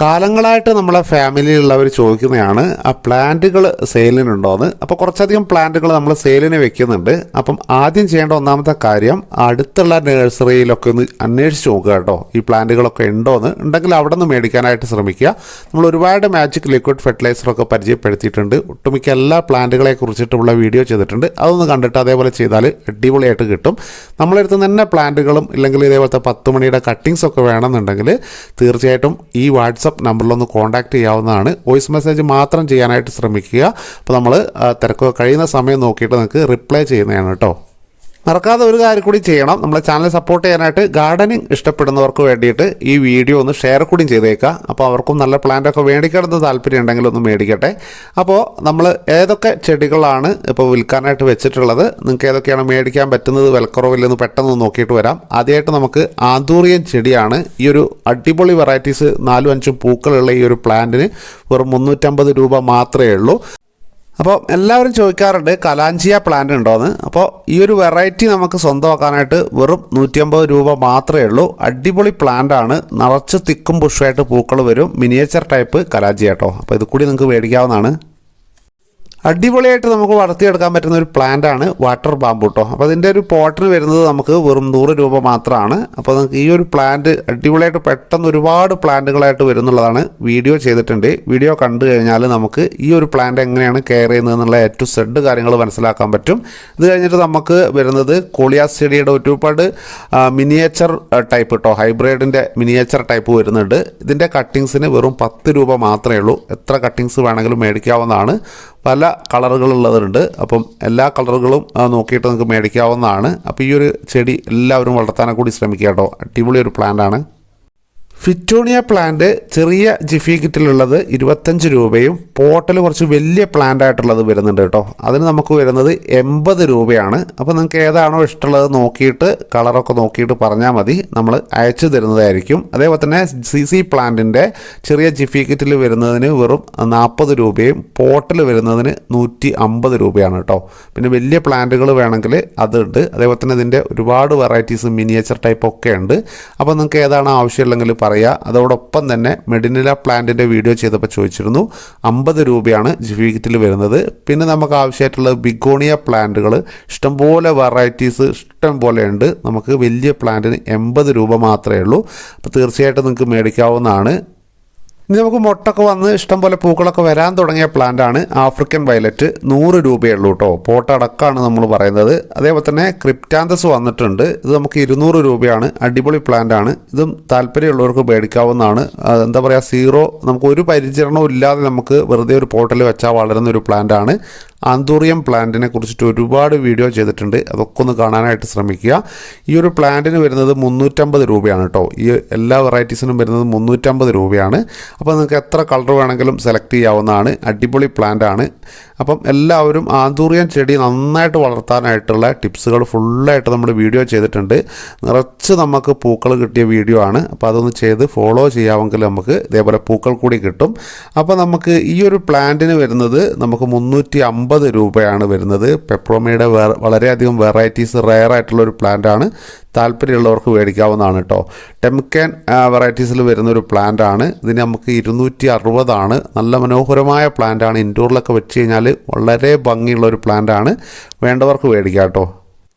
കാലങ്ങളായിട്ട് നമ്മളെ ഫാമിലിയിലുള്ളവർ ചോദിക്കുന്നതാണ് ആ പ്ലാന്റുകൾ സെയിലിനുണ്ടോയെന്ന്. അപ്പോൾ കുറച്ചധികം പ്ലാന്റുകൾ നമ്മൾ സെയിലിന് വെക്കുന്നുണ്ട്. അപ്പം ആദ്യം ചെയ്യേണ്ട ഒന്നാമത്തെ കാര്യം അടുത്തുള്ള നഴ്സറിയിലൊക്കെ ഒന്ന് അന്വേഷിച്ച് നോക്കുക കേട്ടോ, ഈ പ്ലാന്റുകളൊക്കെ ഉണ്ടോയെന്ന്. ഉണ്ടെങ്കിൽ അവിടെ നിന്ന് മേടിക്കാനായിട്ട് ശ്രമിക്കുക. നമ്മൾ ഒരുപാട് മാജിക് ലിക്വിഡ് ഫെർട്ടിലൈസറൊക്കെ പരിചയപ്പെടുത്തിയിട്ടുണ്ട്. ഒട്ടുമിക്ക എല്ലാ പ്ലാന്റുകളെ കുറിച്ചിട്ടുള്ള വീഡിയോ ചെയ്തിട്ടുണ്ട്. അതൊന്ന് കണ്ടിട്ട് അതേപോലെ ചെയ്താൽ അടിപൊളിയായിട്ട് കിട്ടും. നമ്മളെടുത്ത് തന്നെ പ്ലാന്റുകളും ഇല്ലെങ്കിൽ ഇതേപോലത്തെ 10 മണിയുടെ കട്ടിങ്സ് ഒക്കെ വേണമെന്നുണ്ടെങ്കിൽ തീർച്ചയായിട്ടും ഈ വാട്സപ്പ് നമ്പറിലൊന്ന് കോൺടാക്റ്റ് ചെയ്യാവുന്നതാണ്. വോയിസ് മെസ്സേജ് മാത്രം ചെയ്യാനായിട്ട് ശ്രമിക്കുക. അപ്പോൾ നമ്മൾ തിരക്കൊക്കെ കഴിയുന്ന സമയം നോക്കിയിട്ട് നിങ്ങൾക്ക് റിപ്ലൈ ചെയ്യുന്നതാണ് കേട്ടോ. മറക്കാതെ ഒരു കാര്യം കൂടി ചെയ്യണം, നമ്മളെ ചാനൽ സപ്പോർട്ട് ചെയ്യാനായിട്ട് ഗാർഡനിങ് ഇഷ്ടപ്പെടുന്നവർക്ക് വേണ്ടിയിട്ട് ഈ വീഡിയോ ഒന്ന് ഷെയർ കൂടി ചെയ്തേക്കുക. അപ്പോൾ അവർക്കും നല്ല പ്ലാന്റൊക്കെ മേടിക്കണമെന്ന് താല്പര്യം ഉണ്ടെങ്കിൽ ഒന്ന് മേടിക്കട്ടെ. അപ്പോൾ നമ്മൾ ഏതൊക്കെ ചെടികളാണ് ഇപ്പോൾ വിൽക്കാനായിട്ട് വെച്ചിട്ടുള്ളത്, നിങ്ങൾക്ക് ഏതൊക്കെയാണ് മേടിക്കാൻ പറ്റുന്നത് വിലക്കുറവില്ലെന്ന് പെട്ടെന്ന് നോക്കിയിട്ട് വരാം. ആദ്യമായിട്ട് നമുക്ക് ആന്തൂറിയൻ ചെടിയാണ്. ഈ ഒരു അടിപൊളി വെറൈറ്റീസ് 4-5 പൂക്കളുള്ള ഈ ഒരു പ്ലാന്റിന് വെറും 350 രൂപ മാത്രമേ ഉള്ളൂ. അപ്പോൾ എല്ലാവരും ചോദിക്കാറുണ്ട് കലാഞ്ചിയ പ്ലാന്റ് ഉണ്ടോയെന്ന്. അപ്പോൾ ഈ ഒരു വെറൈറ്റി നമുക്ക് സ്വന്തമാക്കാനായിട്ട് വെറും 150 രൂപ മാത്രമേ ഉള്ളൂ. അടിപൊളി പ്ലാന്റാണ്, നിറച്ച് തിക്കും ബുഷായിട്ട് പൂക്കൾ വരും. മിനിയേച്ചർ ടൈപ്പ് കലാഞ്ചിയ കേട്ടോ. അപ്പോൾ ഇത് കൂടി നിങ്ങൾക്ക് മേടിക്കാവുന്നതാണ്. അടിപൊളിയായിട്ട് നമുക്ക് വളർത്തിയെടുക്കാൻ പറ്റുന്ന ഒരു പ്ലാന്റാണ് വാട്ടർ ബാമ്പു കേട്ടോ. അപ്പോൾ അതിൻ്റെ ഒരു പോട്ടിന് വരുന്നത് നമുക്ക് വെറും 100 രൂപ മാത്രമാണ്. അപ്പോൾ നമുക്ക് ഈ ഒരു പ്ലാന്റ് അടിപൊളിയായിട്ട് പെട്ടെന്ന് ഒരുപാട് പ്ലാന്റുകളായിട്ട് വരുന്നുള്ളതാണ്. വീഡിയോ ചെയ്തിട്ടുണ്ട്. വീഡിയോ കണ്ടു കഴിഞ്ഞാൽ നമുക്ക് ഈ ഒരു പ്ലാന്റ് എങ്ങനെയാണ് കെയർ ചെയ്യുന്നത് എന്നുള്ള A to Z കാര്യങ്ങൾ മനസ്സിലാക്കാൻ പറ്റും. ഇത് കഴിഞ്ഞിട്ട് നമുക്ക് വരുന്നത് കോളിയാസ് ചെടിയുടെ ഒരുപാട് മിനിയേച്ചർ ടൈപ്പ് കേട്ടോ, ഹൈബ്രിഡിൻ്റെ മിനിയേച്ചർ ടൈപ്പ് വരുന്നുണ്ട്. ഇതിൻ്റെ കട്ടിങ്സിന് വെറും 10 രൂപ മാത്രമേ ഉള്ളൂ. എത്ര കട്ടിങ്സ് വേണമെങ്കിലും മേടിക്കാവുന്നതാണ്. പല കളറുകളുള്ളതുണ്ട്. അപ്പം എല്ലാ കളറുകളും നോക്കിയിട്ട് നിങ്ങൾക്ക് മേടിക്കാവുന്നതാണ്. അപ്പോൾ ഈ ഒരു ചെടി എല്ലാവരും വളർത്താനൊക്കെ കൂടി ശ്രമിക്കുക കേട്ടോ. അടിപൊളി ഒരു പ്ലാന്റാണ്. ഫിറ്റോണിയ പ്ലാന്റ് ചെറിയ ജിഫി കിറ്റിലുള്ളത് 25 രൂപയും പോട്ടിൽ കുറച്ച് വലിയ പ്ലാന്റ് ആയിട്ടുള്ളത് വരുന്നുണ്ട് കേട്ടോ. അതിന് നമുക്ക് വരുന്നത് 80 രൂപയാണ്. അപ്പോൾ നിങ്ങൾക്ക് ഏതാണോ ഇഷ്ടമുള്ളത് നോക്കിയിട്ട് കളറൊക്കെ നോക്കിയിട്ട് പറഞ്ഞാൽ മതി, നമ്മൾ അയച്ചു തരുന്നതായിരിക്കും. അതേപോലെ തന്നെ CC പ്ലാന്റിൻ്റെ ചെറിയ ജിഫി കിറ്റിൽ വരുന്നതിന് വെറും 40 രൂപയും പോട്ടിൽ വരുന്നതിന് 150 രൂപയാണ് കേട്ടോ. പിന്നെ വലിയ പ്ലാന്റുകൾ വേണമെങ്കിൽ അതുണ്ട്. അതേപോലെ തന്നെ ഇതിൻ്റെ ഒരുപാട് വെറൈറ്റീസ് മിനിയേച്ചർ ടൈപ്പ് ഒക്കെ ഉണ്ട്. അപ്പോൾ നിങ്ങൾക്ക് ഏതാണോ ആവശ്യമുള്ളെങ്കിൽ പറയുക. അതോടൊപ്പം തന്നെ മെഡിനില പ്ലാന്റിൻ്റെ വീഡിയോ ചെയ്തപ്പോൾ ചോദിച്ചിരുന്നു, 50 രൂപയാണ് ജിഫി കിറ്റിൽ വരുന്നത്. പിന്നെ നമുക്ക് ആവശ്യമായിട്ടുള്ള ബിഗോണിയ പ്ലാന്റുകൾ ഇഷ്ടംപോലെ വെറൈറ്റീസ് ഇഷ്ടം പോലെ ഉണ്ട്. നമുക്ക് വലിയ പ്ലാന്റിന് 80 രൂപ മാത്രമേ ഉള്ളൂ. അപ്പോൾ തീർച്ചയായിട്ടും നിങ്ങൾക്ക് മേടിക്കാവുന്നതാണ്. ഇനി നമുക്ക് മൊട്ടൊക്കെ വന്ന് ഇഷ്ടം പോലെ പൂക്കളൊക്കെ വരാൻ തുടങ്ങിയ പ്ലാന്റാണ് ആഫ്രിക്കൻ വയലറ്റ്. 100 രൂപയേ ഉള്ളൂ കേട്ടോ. പോട്ടടക്കമാണ് നമ്മൾ പറയുന്നത്. അതേപോലെ തന്നെ ക്രിപ്റ്റാന്തസ് വന്നിട്ടുണ്ട്. ഇത് നമുക്ക് 200 രൂപയാണ്. അടിപൊളി പ്ലാന്റാണ്. ഇതും താല്പര്യമുള്ളവർക്ക് മേടിക്കാവുന്നതാണ്. എന്താ പറയുക, സീറോ, നമുക്ക് ഒരു പരിചരണവും ഇല്ലാതെ നമുക്ക് വെറുതെ ഒരു പോട്ടിൽ വെച്ചാൽ വളരുന്ന ഒരു പ്ലാന്റാണ്. ആന്തൂറിയം പ്ലാന്റിനെ കുറിച്ചിട്ട് ഒരുപാട് വീഡിയോ ചെയ്തിട്ടുണ്ട്. അതൊക്കെ ഒന്ന് കാണാനായിട്ട് ശ്രമിക്കുക. ഈ ഒരു പ്ലാന്റിന് വരുന്നത് 350 രൂപയാണ് കേട്ടോ. ഈ എല്ലാ വെറൈറ്റീസിനും വരുന്നത് 350 രൂപയാണ്. അപ്പോൾ നിങ്ങൾക്ക് എത്ര കളർ വേണമെങ്കിലും സെലക്ട് ചെയ്യാവുന്നതാണ്. അടിപൊളി പ്ലാന്റാണ്. അപ്പം എല്ലാവരും ആന്തൂറിയൻ ചെടി നന്നായിട്ട് വളർത്താനായിട്ടുള്ള ടിപ്സുകൾ ഫുള്ളായിട്ട് നമ്മൾ വീഡിയോ ചെയ്തിട്ടുണ്ട്. നിറച്ച് നമുക്ക് പൂക്കൾ കിട്ടിയ വീഡിയോ ആണ്. അപ്പോൾ അതൊന്ന് ചെയ്ത് ഫോളോ ചെയ്യാമെങ്കിൽ നമുക്ക് ഇതേപോലെ പൂക്കൾ കൂടി കിട്ടും. അപ്പോൾ നമുക്ക് ഈ ഒരു പ്ലാന്റിന് വരുന്നത് നമുക്ക് 350 രൂപയാണ് വരുന്നത്. പെപ്രോമയുടെ വളരെയധികം വെറൈറ്റീസ് റെയർ ആയിട്ടുള്ളൊരു പ്ലാന്റാണ്. താല്പര്യമുള്ളവർക്ക് മേടിക്കാവുന്നതാണ് കേട്ടോ. ടെംക്കൻ വെറൈറ്റീസിൽ വരുന്നൊരു പ്ലാന്റാണ്. ഇതിന് നമുക്ക് 260 നല്ല മനോഹരമായ പ്ലാന്റാണ്. ഇൻഡോറിലൊക്കെ വെച്ച് കഴിഞ്ഞാൽ വളരെ ഭംഗിയുള്ളൊരു പ്ലാന്റാണ്. വേണ്ടവർക്ക് മേടിക്കാം കേട്ടോ.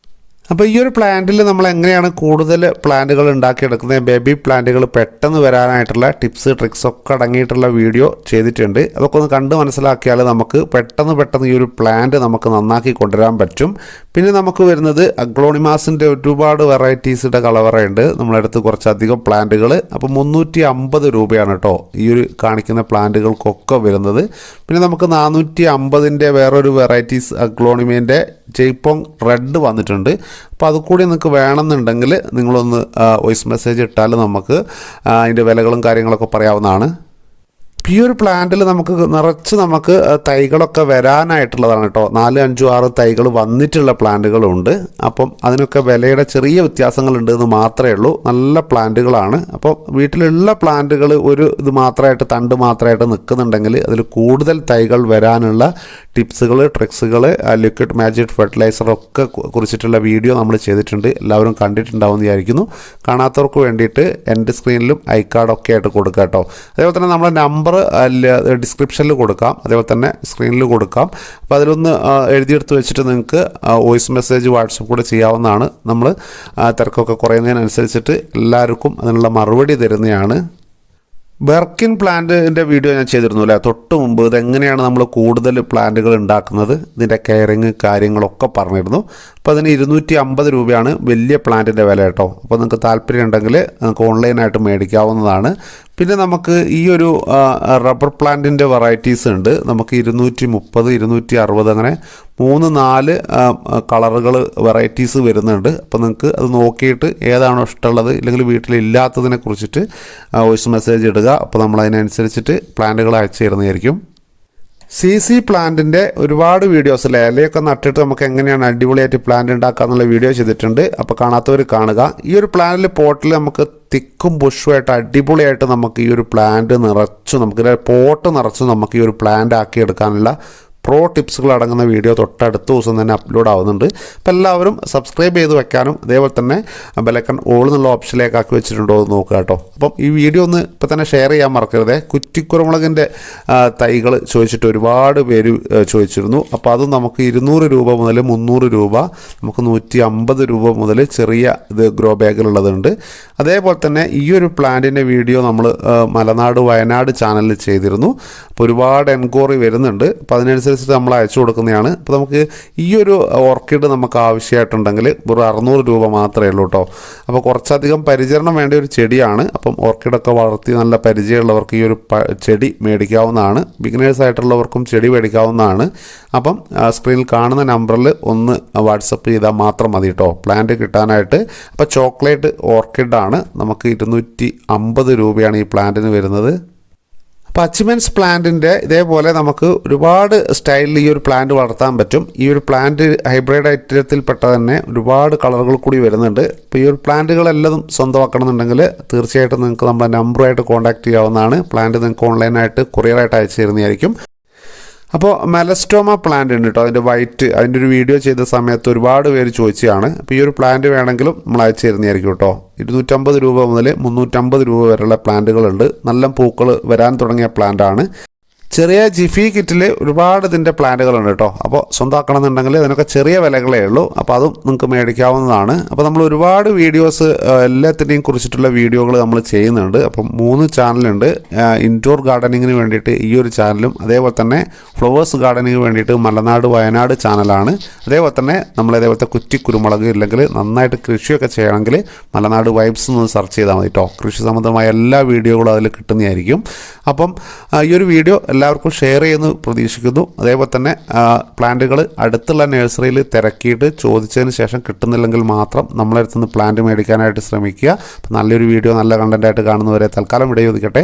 അപ്പോൾ ഈ ഒരു പ്ലാന്റിൽ നമ്മൾ എങ്ങനെയാണ് കൂടുതൽ പ്ലാന്റുകൾ ഉണ്ടാക്കിയെടുക്കുന്നത്, ബേബി പ്ലാന്റുകൾ പെട്ടെന്ന് വരാനായിട്ടുള്ള ടിപ്സ് ട്രിക്സ് ഒക്കെ അടങ്ങിയിട്ടുള്ള വീഡിയോ ചെയ്തിട്ടുണ്ട്. അതൊക്കെ ഒന്ന് കണ്ട് മനസ്സിലാക്കിയാൽ നമുക്ക് പെട്ടെന്ന് ഈ ഒരു പ്ലാന്റ് നമുക്ക് നന്നാക്കി കൊണ്ടുവരാൻ പറ്റും. പിന്നെ നമുക്ക് വരുന്നത് അഗ്ലോണിമാസിൻ്റെ ഒരുപാട് വെറൈറ്റീസിൻ്റെ കളവറയുണ്ട്. നമ്മളടുത്ത് കുറച്ചധികം പ്ലാന്റുകൾ. അപ്പോൾ 350 രൂപയാണ് കേട്ടോ ഈ ഒരു കാണിക്കുന്ന പ്ലാന്റുകൾക്കൊക്കെ വരുന്നത്. പിന്നെ നമുക്ക് 450ൻ്റെ വേറൊരു വെറൈറ്റീസ് അഗ്ലോണിമേൻ്റെ ജയ്പോങ് റെഡ് വന്നിട്ടുണ്ട്. അപ്പോൾ അതുകൂടി നിങ്ങൾക്ക് വേണമെന്നുണ്ടെങ്കിൽ നിങ്ങളൊന്ന് വോയിസ് മെസ്സേജ് ഇട്ടാൽ നമുക്ക് അതിൻ്റെ വിലകളും കാര്യങ്ങളൊക്കെ പറയാവുന്നതാണ്. ഈ ഒരു പ്ലാന്റിൽ നമുക്ക് നിറച്ച് നമുക്ക് തൈകളൊക്കെ വരാനായിട്ടുള്ളതാണ് കേട്ടോ. 4, 5, 6 തൈകൾ വന്നിട്ടുള്ള പ്ലാന്റുകളുണ്ട്. അപ്പം അതിനൊക്കെ വിലയുടെ ചെറിയ വ്യത്യാസങ്ങളുണ്ട് എന്ന് മാത്രമേ ഉള്ളൂ. നല്ല പ്ലാന്റുകളാണ്. അപ്പോൾ വീട്ടിലുള്ള പ്ലാന്റുകൾ ഒരു ഇത് മാത്രമായിട്ട് തണ്ട് മാത്രമായിട്ട് നിൽക്കുന്നുണ്ടെങ്കിൽ അതിൽ കൂടുതൽ തൈകൾ വരാനുള്ള ടിപ്സുകൾ, ട്രിക്സുകൾ, ലിക്വിഡ് മാജിക് ഫെർട്ടിലൈസറൊക്കെ കുറിച്ചിട്ടുള്ള വീഡിയോ നമ്മൾ ചെയ്തിട്ടുണ്ട്. എല്ലാവരും കണ്ടിട്ടുണ്ടാവുമെന്ന് വിചാരിക്കുന്നു. കാണാത്തവർക്ക് വേണ്ടിയിട്ട് എൻ്റെ സ്ക്രീനിലും ഐക്കാർഡൊക്കെ ആയിട്ട് കൊടുക്കാം കേട്ടോ. അതേപോലെ തന്നെ നമ്മുടെ നമ്പർ ഡിസ്ക്രിപ്ഷനിൽ കൊടുക്കാം, അതേപോലെ തന്നെ സ്ക്രീനിൽ കൊടുക്കാം. അപ്പോൾ അതിലൊന്ന് എഴുതിയെടുത്ത് വെച്ചിട്ട് നിങ്ങൾക്ക് വോയിസ് മെസ്സേജ് വാട്സപ്പ് കൂടെ ചെയ്യാവുന്നതാണ്. നമ്മൾ തിരക്കൊക്കെ കുറയുന്നതിനനുസരിച്ചിട്ട് എല്ലാവർക്കും അതിനുള്ള മറുപടി തരുന്നതാണ്. ബെർക്കിൻ പ്ലാന്റിൻ്റെ വീഡിയോ ഞാൻ ചെയ്തിരുന്നു അല്ലേ, തൊട്ട് മുമ്പ് ഇതെങ്ങനെയാണ് നമ്മൾ കൂടുതൽ പ്ലാന്റുകൾ ഉണ്ടാക്കുന്നത്, ഇതിൻ്റെ കെയറിങ് കാര്യങ്ങളൊക്കെ പറഞ്ഞിരുന്നു. അപ്പോൾ അതിന് 250 രൂപയാണ് വലിയ പ്ലാന്റിൻ്റെ വില കേട്ടോ. അപ്പോൾ നിങ്ങൾക്ക് താല്പര്യം ഉണ്ടെങ്കിൽ നിങ്ങൾക്ക് ഓൺലൈനായിട്ട് മേടിക്കാവുന്നതാണ്. പിന്നെ നമുക്ക് ഈ ഒരു റബ്ബർ പ്ലാന്റിൻ്റെ വെറൈറ്റീസ് ഉണ്ട്. നമുക്ക് 230, 260 അങ്ങനെ 3-4 കളറുകൾ വെറൈറ്റീസ് വരുന്നുണ്ട്. അപ്പോൾ നിങ്ങൾക്ക് അത് നോക്കിയിട്ട് ഏതാണോ ഇഷ്ടമുള്ളത് ഇല്ലെങ്കിൽ വീട്ടിലില്ലാത്തതിനെ കുറിച്ചിട്ട് വോയിസ് മെസ്സേജ് ഇടുക. അപ്പോൾ നമ്മൾ അതിനനുസരിച്ചിട്ട് പ്ലാന്റുകൾ അയച്ചു തരുന്നതായിരിക്കും. CC പ്ലാന്റിൻ്റെ ഒരുപാട് വീഡിയോസ് അല്ലേ, ഇലയൊക്കെ നട്ടിട്ട് നമുക്ക് എങ്ങനെയാണ് അടിപൊളിയായിട്ട് പ്ലാന്റ് ഉണ്ടാക്കുക എന്നുള്ള വീഡിയോ ചെയ്തിട്ടുണ്ട്. അപ്പോൾ കാണാത്തവർ കാണുക. ഈ ഒരു പ്ലാന്റിൽ പോട്ടിൽ നമുക്ക് തിക്കും ബുഷുമായിട്ട് അടിപൊളിയായിട്ട് നമുക്ക് ഈ ഒരു പ്ലാന്റ് നിറച്ചു, നമുക്ക് പോട്ട് നിറച്ച് നമുക്ക് ഈ ഒരു പ്ലാന്റ് ആക്കി എടുക്കാനുള്ള പ്രോ ടിപ്സുകൾ അടങ്ങുന്ന വീഡിയോ തൊട്ടടുത്ത ദിവസം തന്നെ അപ്ലോഡ് ആവുന്നുണ്ട്. അപ്പോൾ എല്ലാവരും സബ്സ്ക്രൈബ് ചെയ്ത് വെക്കാനും അതേപോലെ തന്നെ ബെലൈക്കൺ ഓൾ എന്നുള്ള ഓപ്ഷനിലേക്ക് ആക്കി വെച്ചിട്ടുണ്ടോ എന്ന് നോക്കുക കേട്ടോ. അപ്പം ഈ വീഡിയോ ഒന്ന് ഇപ്പോൾ തന്നെ ഷെയർ ചെയ്യാൻ മറക്കരുതേ. കുറ്റിക്കുരുമുളകിൻ്റെ തൈകൾ ചോദിച്ചിട്ട് ഒരുപാട് പേര് ചോദിച്ചിരുന്നു. അപ്പോൾ അതും നമുക്ക് 200 രൂപ മുതൽ 300 രൂപ, നമുക്ക് 150 രൂപ മുതൽ ചെറിയ ഇത് ഗ്രോ ബാഗിലുള്ളതുണ്ട്. അതേപോലെ തന്നെ ഈ ഒരു പ്ലാന്റിൻ്റെ വീഡിയോ നമ്മൾ മലനാട് വയനാട് ചാനലിൽ ചെയ്തിരുന്നു. അപ്പോൾ ഒരുപാട് എൻക്വയറി വരുന്നുണ്ട്. അപ്പോൾ അതിനനുസരിച്ച് നമ്മൾ അയച്ചു കൊടുക്കുന്നതാണ്. അപ്പോൾ നമുക്ക് ഈ ഒരു ഓർക്കിഡ് നമുക്ക് ആവശ്യമായിട്ടുണ്ടെങ്കിൽ വെറും 600 രൂപ മാത്രമേ ഉള്ളൂ കേട്ടോ. അപ്പോൾ കുറച്ചധികം പരിചരണം വേണ്ട ഒരു ചെടിയാണ്. അപ്പം ഓർക്കിഡൊക്കെ വളർത്തി നല്ല പരിചയമുള്ളവർക്ക് ഈ ഒരു ചെടി മേടിക്കാവുന്നതാണ്. ബിഗിനേഴ്സ് ആയിട്ടുള്ളവർക്കും ചെടി മേടിക്കാവുന്നതാണ്. അപ്പം സ്ക്രീനിൽ കാണുന്ന നമ്പറിൽ ഒന്ന് വാട്സപ്പ് ചെയ്താൽ മാത്രം മതി കേട്ടോ പ്ലാന്റ് കിട്ടാനായിട്ട്. അപ്പോൾ ചോക്ലേറ്റ് ഓർക്കിഡാണ്, നമുക്ക് 250 രൂപയാണ് ഈ പ്ലാന്റിന് വരുന്നത്. അപ്പോൾ അച്ചിമെൻസ് പ്ലാന്റിൻ്റെ ഇതേപോലെ നമുക്ക് ഒരുപാട് സ്റ്റൈലിൽ ഈ ഒരു പ്ലാന്റ് വളർത്താൻ പറ്റും. ഈ ഒരു പ്ലാന്റ് ഹൈബ്രിഡ് ഐറ്റത്തിൽപ്പെട്ട തന്നെ ഒരുപാട് കളറുകൾ കൂടി വരുന്നുണ്ട്. അപ്പോൾ ഈ ഒരു പ്ലാന്റുകളെല്ലാം സ്വന്തമാക്കണമെന്നുണ്ടെങ്കിൽ തീർച്ചയായിട്ടും നിങ്ങൾക്ക് നമ്മുടെ നമ്പറുമായിട്ട് കോൺടാക്ട് ചെയ്യാവുന്നതാണ്. പ്ലാന്റ് നിങ്ങൾക്ക് ഓൺലൈനായിട്ട് കൊറിയറായിട്ട് അയച്ചു തരുന്നതായിരിക്കും. അപ്പോൾ മെലസ്റ്റോമ പ്ലാന്റ് ഉണ്ട് കേട്ടോ, അതിൻ്റെ വൈറ്റ്, അതിൻ്റെ ഒരു വീഡിയോ ചെയ്ത സമയത്ത് ഒരുപാട് പേര് ചോദിച്ചതാണ്. അപ്പോൾ ഈ ഒരു പ്ലാന്റ് വേണമെങ്കിലും നമ്മൾ അയച്ചു തരുന്നതായിരിക്കും കേട്ടോ. 250 രൂപ മുതൽ 350 രൂപ വരെയുള്ള പ്ലാന്റുകളുണ്ട്. നല്ല പൂക്കൾ വരാൻ തുടങ്ങിയ പ്ലാന്റാണ്. ചെറിയ ജിഫി കിറ്റിൽ ഒരുപാട് ഇതിൻ്റെ പ്ലാന്റുകളുണ്ട് കേട്ടോ. അപ്പോൾ സ്വന്തമാക്കണമെന്നുണ്ടെങ്കിൽ അതിനൊക്കെ ചെറിയ വിലകളേ ഉള്ളൂ. അപ്പോൾ അതും നിങ്ങൾക്ക് മേടിക്കാവുന്നതാണ്. അപ്പോൾ നമ്മൾ ഒരുപാട് വീഡിയോസ് എല്ലാത്തിനെയും കുറിച്ചിട്ടുള്ള വീഡിയോകൾ നമ്മൾ ചെയ്യുന്നുണ്ട്. അപ്പം 3 ചാനലുണ്ട്. ഇൻഡോർ ഗാർഡനിങ്ങിന് വേണ്ടിയിട്ട് ഈ ഒരു ചാനലും, അതേപോലെ തന്നെ ഫ്ലവേഴ്സ് ഗാർഡനിങ്ങിന് വേണ്ടിയിട്ട് മലനാട് വയനാട് ചാനലാണ്. അതേപോലെ തന്നെ നമ്മൾ ഇതേപോലത്തെ കുറ്റിക്കുരുമുളക് ഇല്ലെങ്കിൽ നന്നായിട്ട് കൃഷിയൊക്കെ ചെയ്യണമെങ്കിൽ മലനാട് വൈബ്സ് എന്ന് സെർച്ച് ചെയ്താൽ മതി കേട്ടോ. കൃഷി സംബന്ധമായ എല്ലാ വീഡിയോകളും അതിൽ കിട്ടുന്നതായിരിക്കും. അപ്പം ഈ ഒരു വീഡിയോ എല്ലാവർക്കും ഷെയർ ചെയ്യുന്നു പ്രതീക്ഷിക്കുന്നു. അതേപോലെ തന്നെ പ്ലാന്റുകൾ അടുത്തുള്ള നഴ്സറിയിൽ തിരക്കിയിട്ട് ചോദിച്ചതിന് ശേഷം കിട്ടുന്നില്ലെങ്കിൽ മാത്രം നമ്മളെ അടുത്തുനിന്ന് പ്ലാന്റ് മേടിക്കാനായിട്ട് ശ്രമിക്കുക. അപ്പോൾ നല്ലൊരു വീഡിയോ, നല്ല കണ്ടൻറ്റായിട്ട് കാണുന്നവരെ തൽക്കാലം ഇവിടെ ചോദിക്കട്ടെ.